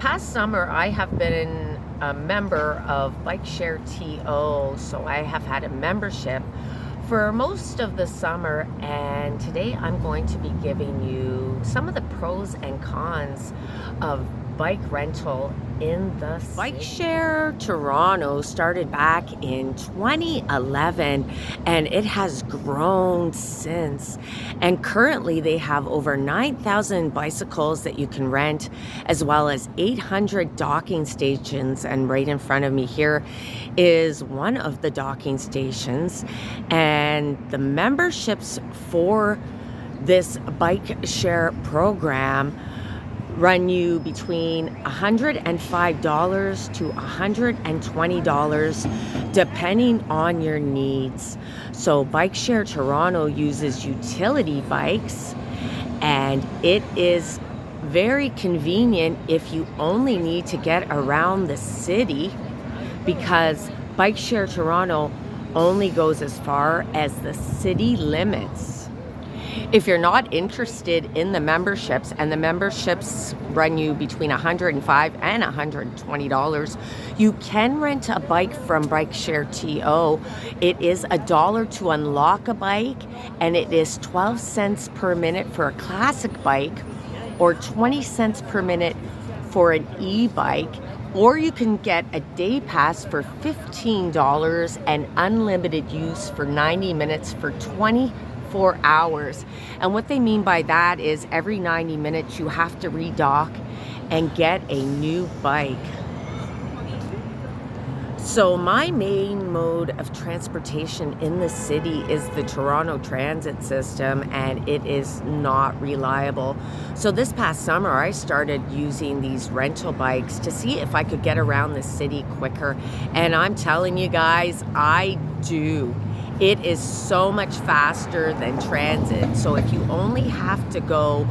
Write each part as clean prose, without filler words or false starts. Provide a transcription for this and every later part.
past summer, I have been a member of Bike Share TO, so I have had a membership for most of the summer, and today I'm going to be giving you some of the pros and cons of bike rental in the city. Bike Share Toronto started back in 2011 and it has grown since, and currently they have over 9,000 bicycles that you can rent, as well as 800 docking stations. And right in front of me here is one of the docking stations, and the memberships for this bike share program run you between $105 to $120 depending on your needs. So Bike Share Toronto uses utility bikes, and it is very convenient if you only need to get around the city, because Bike Share Toronto only goes as far as the city limits. If you're not interested in the memberships, and the memberships run you between $105 and $120, you can rent a bike from Bike Share TO. It is $1 to unlock a bike, and it is 12 cents per minute for a classic bike, or 20 cents per minute for an e-bike. Or you can get a day pass for $15 and unlimited use for 90 minutes for 24 hours. And what they mean by that is every 90 minutes you have to redock and get a new bike. So my main mode of transportation in the city is the Toronto transit system, and it is not reliable. So this past summer I started using these rental bikes to see if I could get around the city quicker, and I'm telling you guys, I do. It is so much faster than transit. So if you only have to go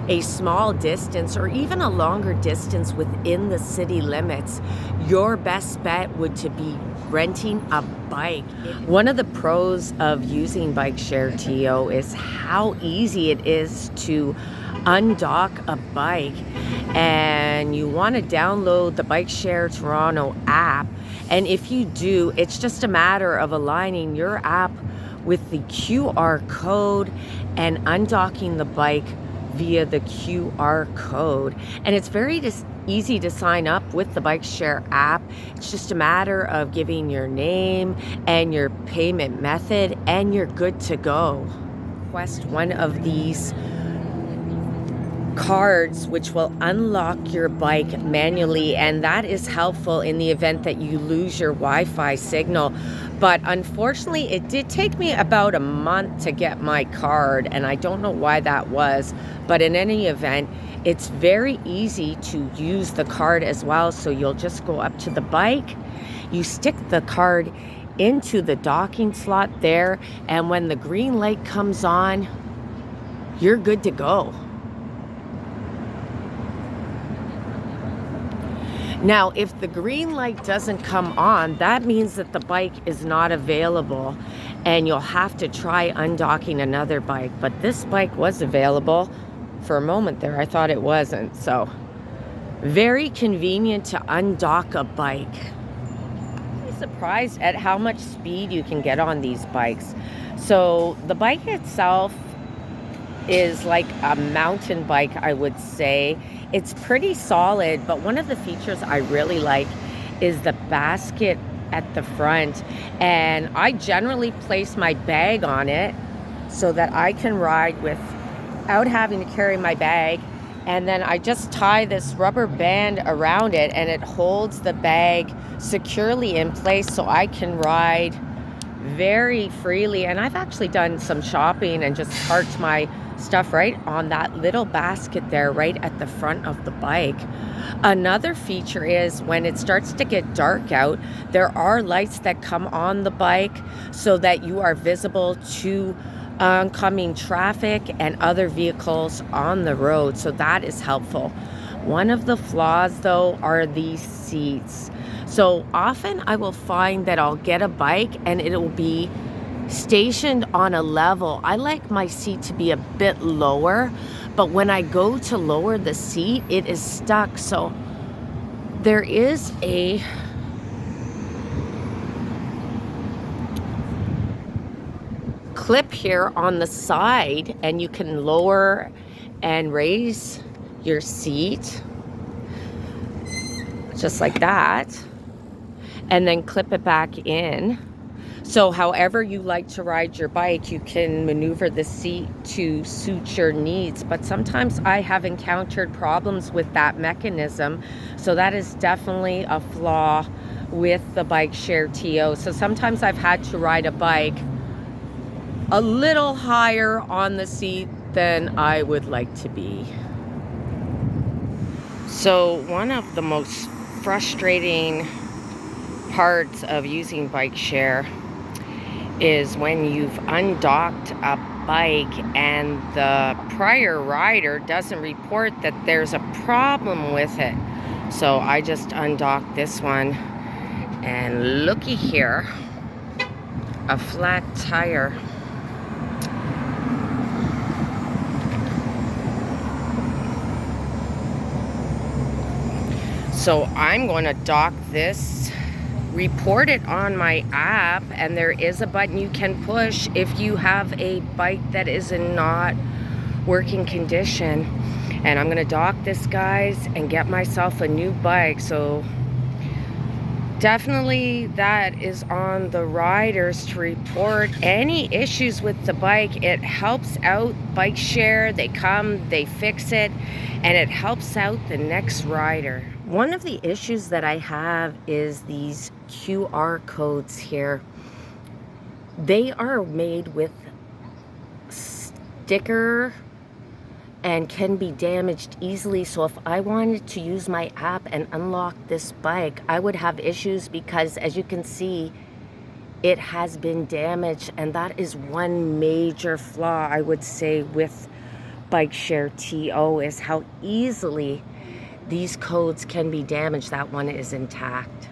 a small distance or even a longer distance within the city limits, your best bet would to be renting a bike. One of the pros of using Bike Share TO is how easy it is to undock a bike, and you want to download the Bike Share Toronto app. And if you do, it's just a matter of aligning your app with the QR code and undocking the bike via the QR code. And it's very easy to sign up with the Bike Share app. It's just a matter of giving your name and your payment method, and you're good to go. Request one of these cards which will unlock your bike manually, and that is helpful in the event that you lose your Wi-Fi signal. But unfortunately, it did take me about a month to get my card, and I don't know why that was. But in any event, it's very easy to use the card as well. So you'll just go up to the bike, you stick the card into the docking slot there, and when the green light comes on, you're good to go. Now, if the green light doesn't come on, that means that the bike is not available, and you'll have to try undocking another bike. But this bike was available. For a moment there, I thought it wasn't. So, very convenient to undock a bike. I'm surprised at how much speed you can get on these bikes. So, the bike itself is like a mountain bike, I would say. It's pretty solid, but one of the features I really like is the basket at the front. And I generally place my bag on it so that I can ride without having to carry my bag. And then I just tie this rubber band around it, and it holds the bag securely in place so I can ride very freely. And I've actually done some shopping and just parked my stuff right on that little basket there, right at the front of the bike. Another feature is when it starts to get dark out, there are lights that come on the bike so that you are visible to oncoming traffic and other vehicles on the road. So that is helpful. One of the flaws though are these seats. So often I will find that I'll get a bike and it will be stationed on a level. I like my seat to be a bit lower, but when I go to lower the seat, it is stuck. So There is a clip here on the side, and you can lower and raise your seat just like that, and then clip it back in. So however you like to ride your bike, you can maneuver the seat to suit your needs. But sometimes I have encountered problems with that mechanism. So that is definitely a flaw with the bike share TO. So sometimes I've had to ride a bike a little higher on the seat than I would like to be. So one of the most frustrating parts of using bike share is when you've undocked a bike and the prior rider doesn't report that there's a problem with it. So I just undocked this one, and looky here, a flat tire. So I'm going to dock this, report it on my app, and there is a button you can push if you have a bike that is in not working condition. And I'm going to dock this, guys, and get myself a new bike. So definitely that is on the riders to report any issues with the bike. It helps out bike share. They come, they fix it, and it helps out the next rider. One of the issues that I have is these QR codes here. They are made with sticker and can be damaged easily. So if I wanted to use my app and unlock this bike, I would have issues because, as you can see, it has been damaged. And that is one major flaw, I would say, with bike share TO, is how easily these codes can be damaged. That one is intact.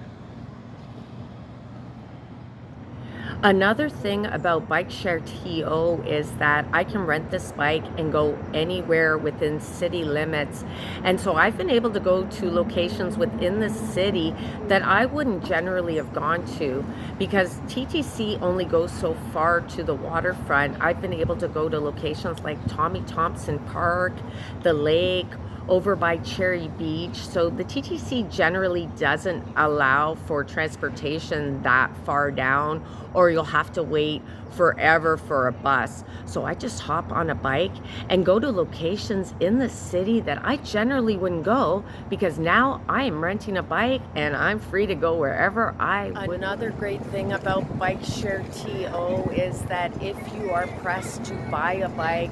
Another thing about bike share TO is that I can rent this bike and go anywhere within city limits. And so I've been able to go to locations within the city that I wouldn't generally have gone to, because TTC only goes so far to the waterfront. I've been able to go to locations like Tommy Thompson Park, the lake, over by Cherry Beach. So the TTC generally doesn't allow for transportation that far down, or you'll have to wait forever for a bus. So I just hop on a bike and go to locations in the city that I generally wouldn't go, because now I am renting a bike and I'm free to go wherever I would. Another great thing about bike share TO is that if you are pressed to buy a bike,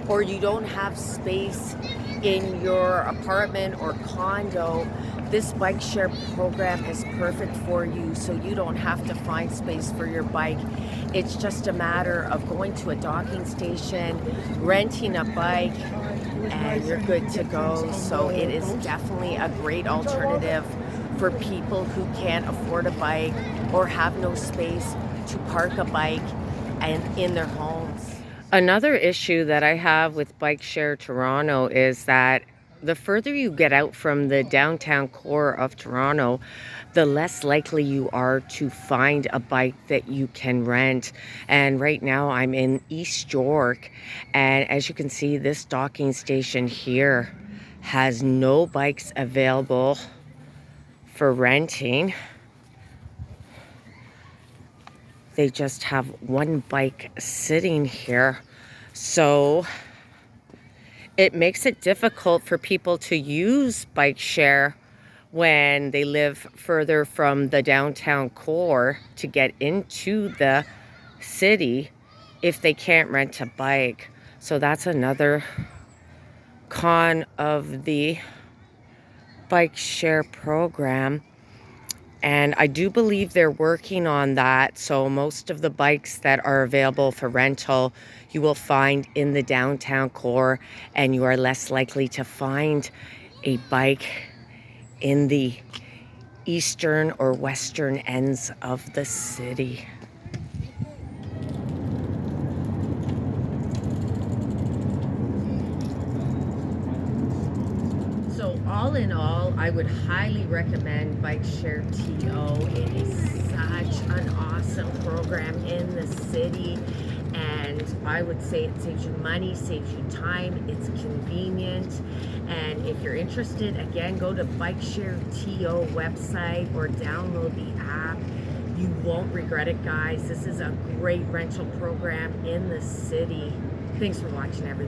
or you don't have space in your apartment or condo, this bike share program is perfect for you, so you don't have to find space for your bike. It's just a matter of going to a docking station, renting a bike, and you're good to go. So it is definitely a great alternative for people who can't afford a bike or have no space to park a bike and in their homes. Another issue that I have with Bike Share Toronto is that the further you get out from the downtown core of Toronto, the less likely you are to find a bike that you can rent. And right now I'm in East York, and as you can see, this docking station here has no bikes available for renting. They just have one bike sitting here. So it makes it difficult for people to use bike share when they live further from the downtown core to get into the city if they can't rent a bike. So that's another con of the bike share program. And I do believe they're working on that. So most of the bikes that are available for rental, you will find in the downtown core, and you are less likely to find a bike in the eastern or western ends of the city. So all in all, I would highly recommend Bike Share TO. It is such an awesome program in the city, and I would say it saves you money, saves you time, it's convenient. And if you're interested, again, go to Bike Share TO website or download the app. You won't regret it, guys. This is a great rental program in the city. Thanks for watching, everybody.